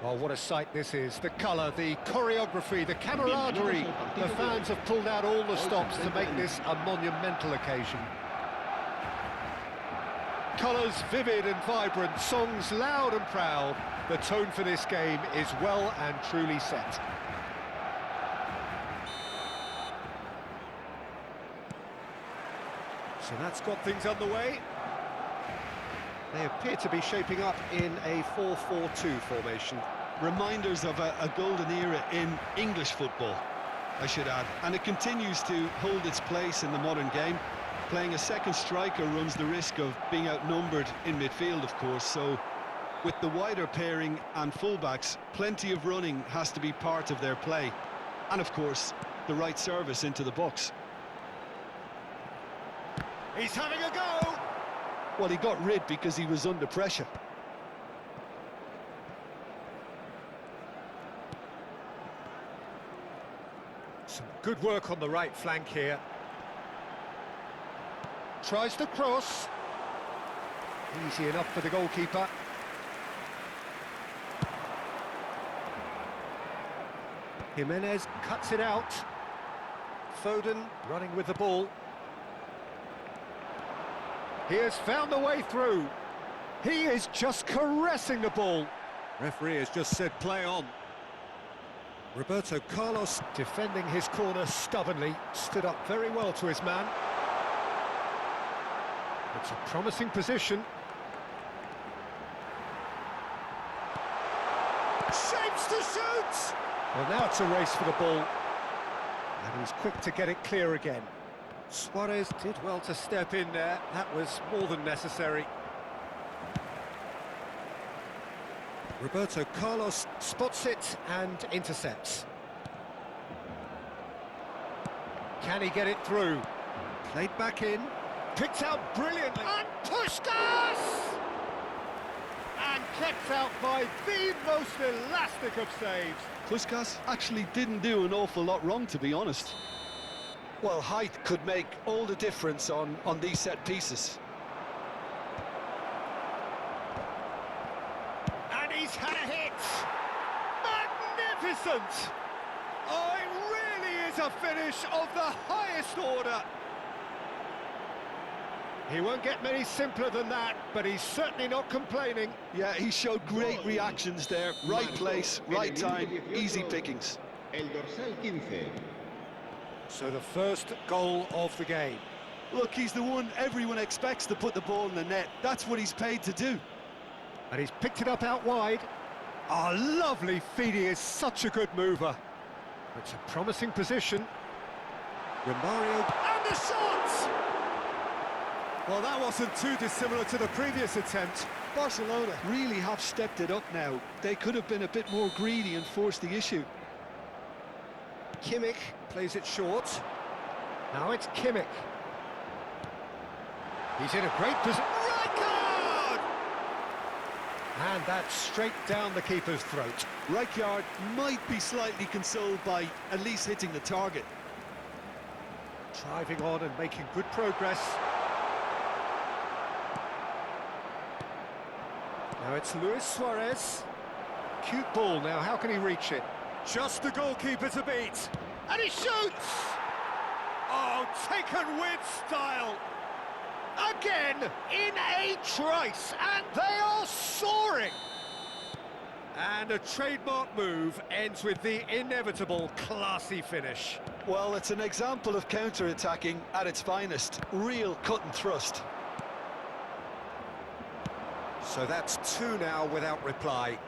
Oh, what a sight this is. The colour, the choreography, the camaraderie. The fans have pulled out all the stops to make this a monumental occasion. Colours vivid and vibrant, songs loud and proud. The tone for this game is well and truly set. So that's got things underway. They appear to be shaping up in a 4-4-2 formation. Reminders of a golden era in English football, I should add. And it continues to hold its place in the modern game. Playing a second striker runs the risk of being outnumbered in midfield, of course, so with the wider pairing and fullbacks, plenty of running has to be part of their play. And of course, the right service into the box. He's having a go! Well, he got rid because he was under pressure. Some good work on the right flank here. Tries to cross. Easy enough for the goalkeeper. Jimenez cuts it out. Foden running with the ball. He has found the way through. He is just caressing the ball. Referee has just said play on. Roberto Carlos defending his corner stubbornly. Stood up very well to his man. It's a promising position. Shapes to shoot! Well, now it's a race for the ball. And he's quick to get it clear again. Suarez did well to step in there. That was more than necessary. Roberto Carlos spots it and intercepts. Can he get it through? Played back in. Picked out brilliantly. And Puskas! And kept out by the most elastic of saves. Puskas actually didn't do an awful lot wrong, to be honest. Well, height could make all the difference on these set pieces. And he's had a hit! Magnificent! Oh, it really is a finish of the highest order! He won't get many simpler than that, but he's certainly not complaining. Yeah, he showed great reactions there. Right place, right time, easy pickings. El dorsal 15. So the first goal of the game. Look, he's the one everyone expects to put the ball in the net. That's what he's paid to do. And he's picked it up out wide. Oh, lovely feed. He is such a good mover. It's a promising position. Romario. And the shot! Well, that wasn't too dissimilar to the previous attempt. Barcelona really have stepped it up now. They could have been a bit more greedy and forced the issue. Kimmich plays it short. Now it's Kimmich. He's in a great position. Right guard! And that's straight down the keeper's throat. Rijkaard might be slightly consoled by at least hitting the target. Driving on and making good progress. Now it's Luis Suarez. Cute ball now, how can he reach it? Just the goalkeeper to beat. And he shoots! Oh, taken with style. Again, in a trice, and they are soaring. And a trademark move ends with the inevitable classy finish. Well, it's an example of counter-attacking at its finest. Real cut and thrust. So that's two now without reply.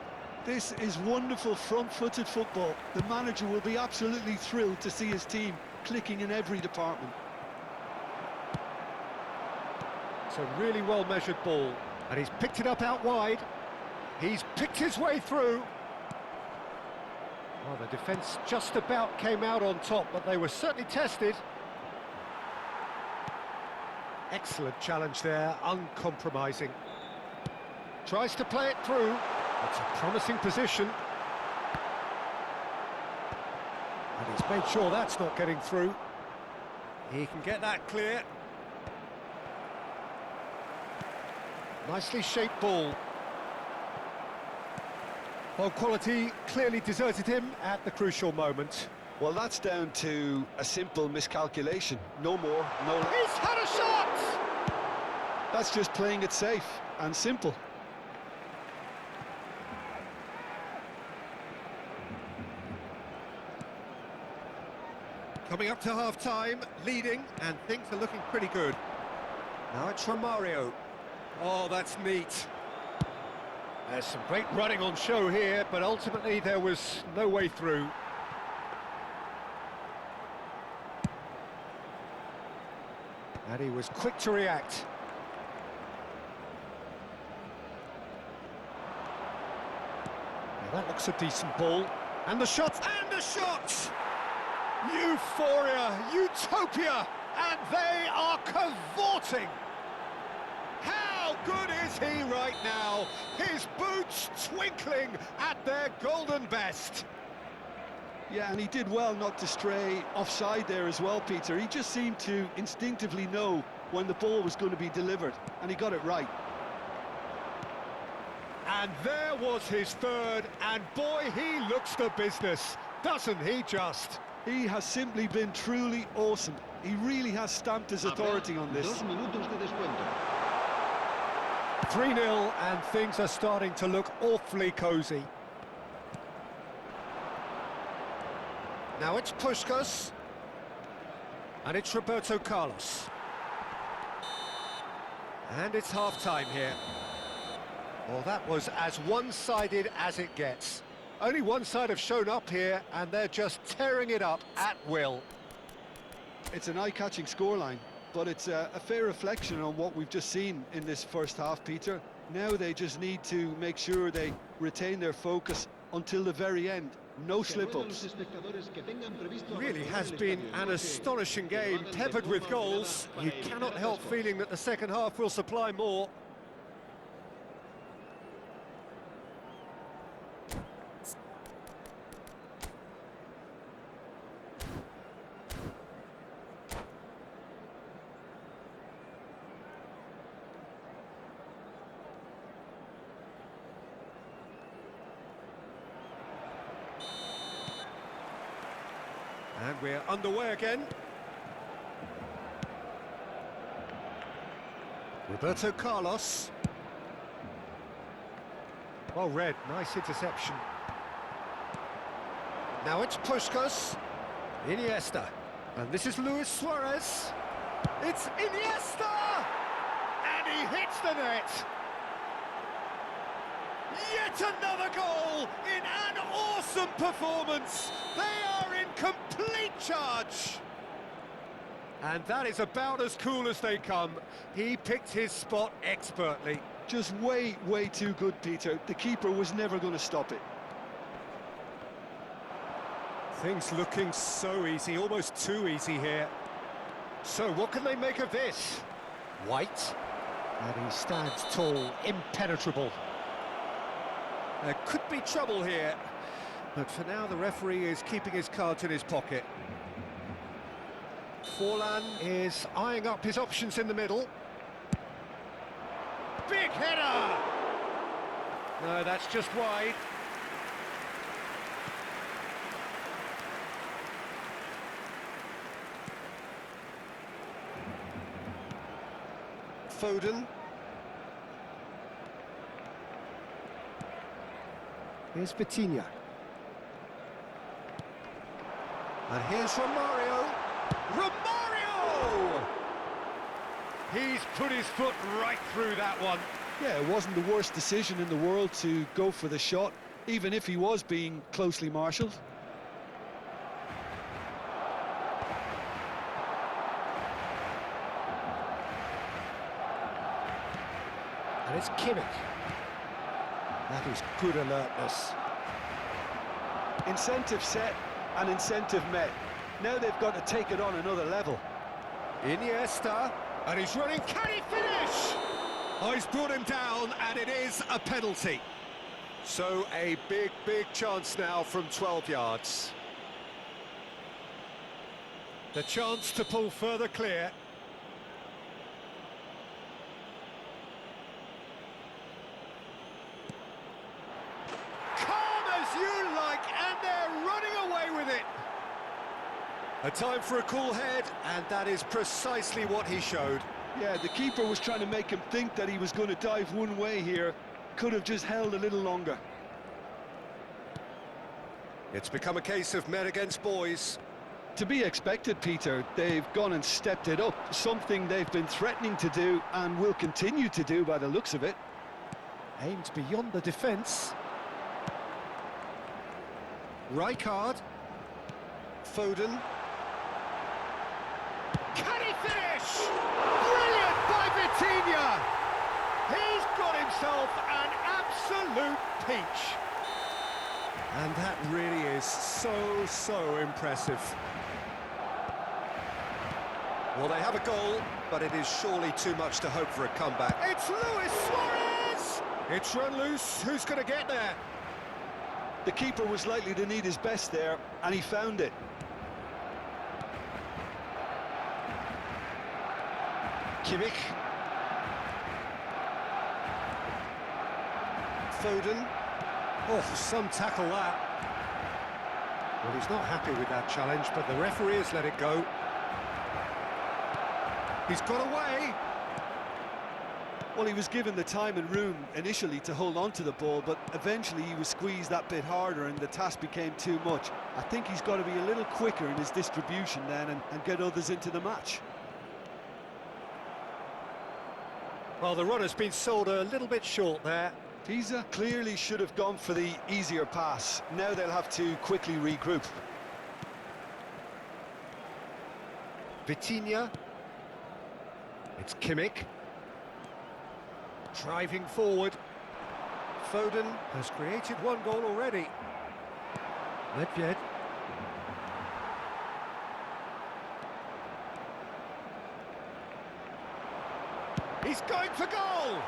This is wonderful front-footed football. The manager will be absolutely thrilled to see his team clicking in every department. It's a really well-measured ball, and he's picked it up out wide. He's picked his way through. Well, the defence just about came out on top, but they were certainly tested. Excellent challenge there, uncompromising. Tries to play it through. It's a promising position. And he's made sure that's not getting through. He can get that clear. Nicely shaped ball. Well, quality clearly deserted him at the crucial moment. Well, that's down to a simple miscalculation. No more, no less. He's had a shot! That's just playing it safe and simple. Coming up to half-time, leading, and things are looking pretty good. Now it's Romario. Oh, that's neat. There's some great running on show here, but ultimately there was no way through. And he was quick to react. Now that looks a decent ball. And the shot! And the shot! Euphoria, utopia, and they are cavorting. How good is he right now? His boots twinkling at their golden best. Yeah, and he did well not to stray offside there as well, Peter. He just seemed to instinctively know when the ball was going to be delivered, and he got it right. And there was his third, and boy, he looks the business, doesn't he just? He has simply been truly awesome. He really has stamped his authority on this. 2 minutos de descuento. 3-0, and things are starting to look awfully cosy. Now it's Puskás, and it's Roberto Carlos. And it's half-time here. Well, that was as one-sided as it gets. Only one side have shown up here, and they're just tearing it up at will. It's an eye-catching scoreline, but it's a fair reflection on what we've just seen in this first half, Peter. Now they just need to make sure they retain their focus until the very end. No slip-ups. Really has been an astonishing game, peppered with goals. You cannot help feeling that the second half will supply more. And we're underway again. Roberto Carlos. Well read, nice interception. Now it's Puskás. Iniesta. And this is Luis Suarez. It's Iniesta! And he hits the net. Yet another goal in an awesome performance. They are in complete charge. And that is about as cool as they come. He picked his spot expertly. Just way too good, Peter. The keeper was never going to stop it. Things looking so easy, almost too easy here. So what can they make of this? White. And he stands tall, impenetrable. There could be trouble here, but for now the referee is keeping his cards in his pocket. Forlan is eyeing up his options in the middle. Big header! No, that's just wide. Foden. Here's Vitinha. And here's Romario. Romario! He's put his foot right through that one. Yeah, it wasn't the worst decision in the world to go for the shot, even if he was being closely marshalled. And it's Kimmich. That is good alertness. Incentive set and incentive met. Now they've got to take it on another level. Iniesta, and he's running. Can he finish? Oh, he's brought him down, and it is a penalty. So a big chance now from 12 yards. The chance to pull further clear. A time for a cool head, and that is precisely what he showed. Yeah, the keeper was trying to make him think that he was going to dive one way here. Could have just held a little longer. It's become a case of men against boys. To be expected, Peter. They've gone and stepped it up, something they've been threatening to do and will continue to do by the looks of it. Aimed beyond the defence. Rijkaard. Foden. Can he finish? Brilliant by Vitinha! He's got himself an absolute peach. And that really is so impressive. Well, they have a goal, but it is surely too much to hope for a comeback. It's Luis Suarez! It's run loose. Who's going to get there? The keeper was likely to need his best there, and he found it. Kimmich. Foden. Oh, some tackle that. Well, he's not happy with that challenge, but the referee has let it go. He's got away. Well, he was given the time and room initially to hold on to the ball, but eventually he was squeezed that bit harder and the task became too much. I think he's got to be a little quicker in his distribution then and get others into the match. Well, the run has been sold a little bit short there. Pisa clearly should have gone for the easier pass. Now they'll have to quickly regroup. Vitinha. It's Kimmich. Driving forward. Foden has created one goal already. Nedved. He's going for goal!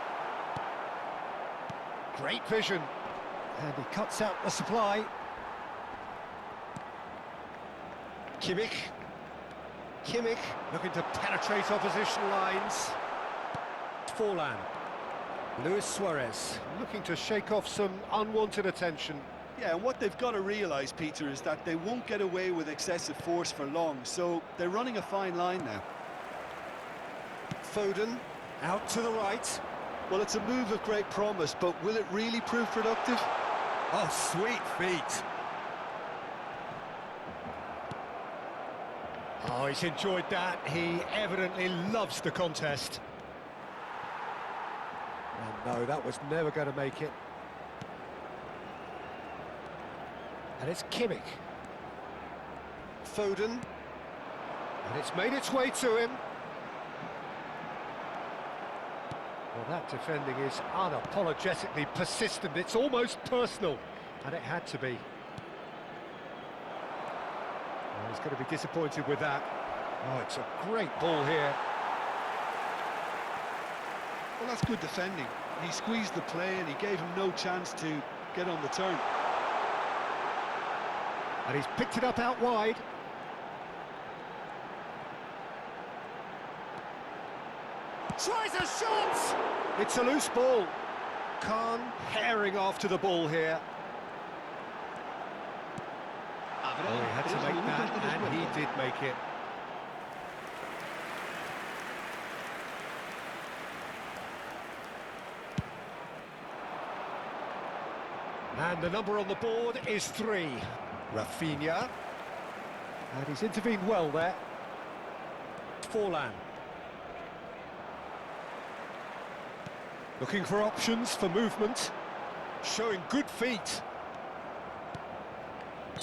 Great vision. And he cuts out the supply. Kimmich. Kimmich looking to penetrate opposition lines. Forlan. Luis Suarez looking to shake off some unwanted attention. Yeah, and what they've got to realise, Peter, is that they won't get away with excessive force for long, so they're running a fine line now. Foden out to the right. Well, it's a move of great promise, but will it really prove productive? Oh, sweet feet. Oh, he's enjoyed that. He evidently loves the contest. And no, that was never going to make it. And it's Kimmich. Foden. And it's made its way to him. Well, that defending is unapologetically persistent. It's almost personal. And it had to be. Well, he's going to be disappointed with that. Oh, it's a great ball here. Well, that's good defending. He squeezed the play and he gave him no chance to get on the turn. And he's picked it up out wide. Tries a shot! It's a loose ball. Khan herring after the ball here. Oh, he had to make that, and he did make it. And the number on the board is 3. Rafinha. And he's intervened well there. Forlan. Looking for options for movement. Showing good feet.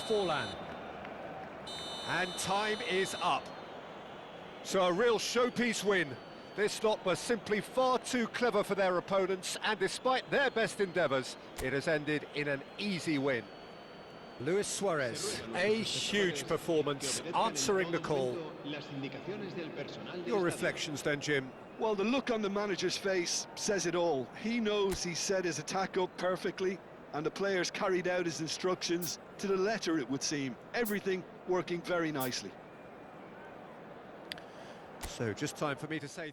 Forlan. And time is up. So a real showpiece win. This lot was simply far too clever for their opponents, and despite their best endeavours, it has ended in an easy win. Luis Suarez, a huge performance, answering the call. Your reflections then, Jim? Well, the look on the manager's face says it all. He knows he set his attack up perfectly, and the players carried out his instructions to the letter, it would seem. Everything working very nicely. So just time for me to say